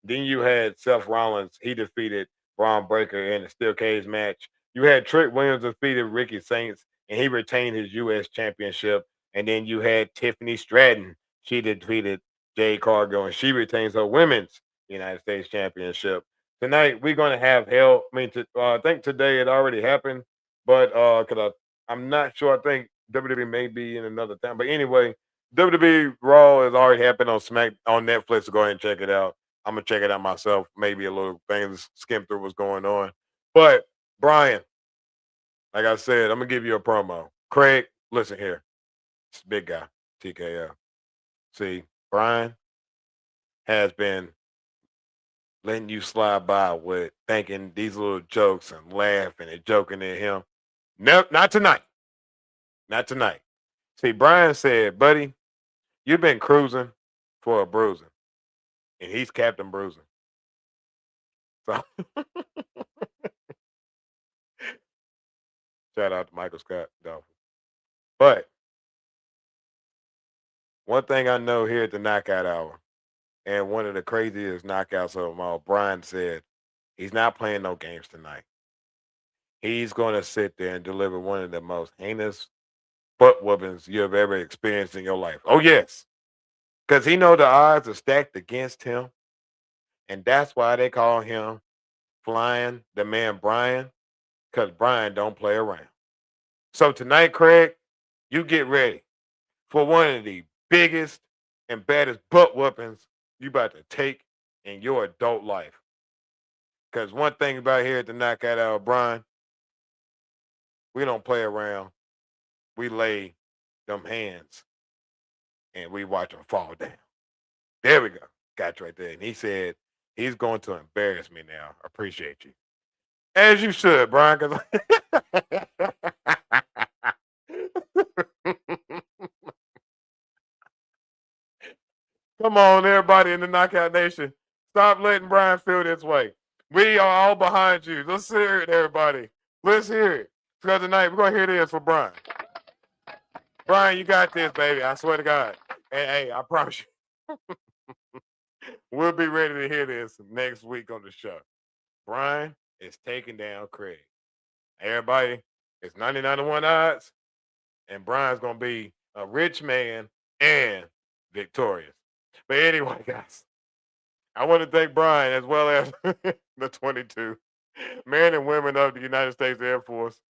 Then you had Seth Rollins. He defeated Braun Breaker in a steel cage match. You had Trick Williams defeated Ricky Saints, and he retained his U.S. championship. And then you had Tiffany Stratton. She defeated Jade Cargill, and she retains her women's United States championship. Tonight, we're going to have hell. I think today it already happened, but because I'm not sure. I think WWE may be in another time. But anyway, WWE Raw has already happened on Netflix. So go ahead and check it out. I'm gonna check it out myself. Maybe a little things skim through what's going on. But Brian, like I said, I'm gonna give you a promo. Craig, listen here. It's a big guy, TKO. See, Brian has been letting you slide by with thinking these little jokes and laughing and joking at him. No, not tonight. Not tonight. See, Brian said, buddy, you've been cruising for a bruising. And he's Captain Bruising. So shout out to Michael Scott Dolphin. But one thing I know here at the Knockout Hour, and one of the craziest knockouts of them all, Brian said he's not playing no games tonight. He's going to sit there and deliver one of the most heinous butt whoopings you have ever experienced in your life. Oh, yes. Because he know the odds are stacked against him. And that's why they call him Flying the Man Brian, because Brian don't play around. So tonight, Craig, you get ready for one of the biggest and baddest butt whoopings you about to take in your adult life. Because one thing about here at the Knockout Hour, Brian, we don't play around. We lay them hands and we watch them fall down. There we go. Got you right there. And he said he's going to embarrass me now. Appreciate you. As you should, Brian. Come on, everybody in the Knockout Nation. Stop letting Brian feel this way. We are all behind you. Let's hear it, everybody. Let's hear it. Because tonight, we're going to hear this for Brian. Brian, you got this, baby. I swear to God. Hey, I promise you. We'll be ready to hear this next week on the show. Brian is taking down Craig. Everybody, it's 99 to 1 odds, and Brian's going to be a rich man and victorious. But anyway, guys, I want to thank Brian as well as the 22 men and women of the United States Air Force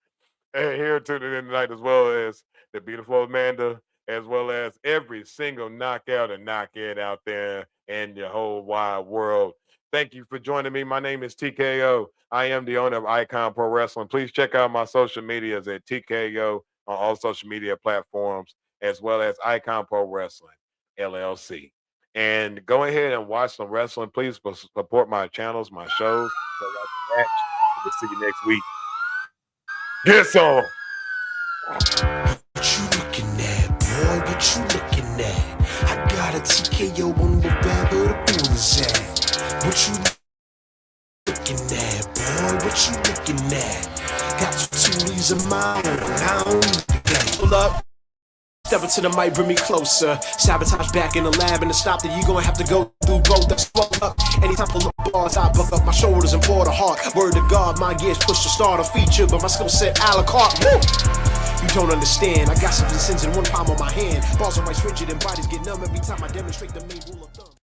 here tuning in tonight, as well as the beautiful Amanda, as well as every single knockout and knockhead out there in the whole wide world. Thank you for joining me. My name is TKO. I am the owner of Icon Pro Wrestling. Please check out my social medias at TKO on all social media platforms, as well as Icon Pro Wrestling, LLC. And go ahead and watch some wrestling. Please support my channels, my shows. We'll see you next week. Get some. What you looking at, boy? What you looking at? I got a TKO on wherever the pool is at. What you looking at, boy? What you looking at? Got two toolies of my own. I don't need to play. Pull up. Step into the mic, bring me closer. Sabotage back in the lab, and to stop that, you gonna have to go through both. That's swell up. Anytime for little bars, I buck up my shoulders and pour the heart. Word to God, my gears push to start a feature, but my skill set a la carte. Woo! You don't understand. I got 7 sins in one palm on my hand. Balls are right rigid and bodies get numb every time I demonstrate the main rule of thumb.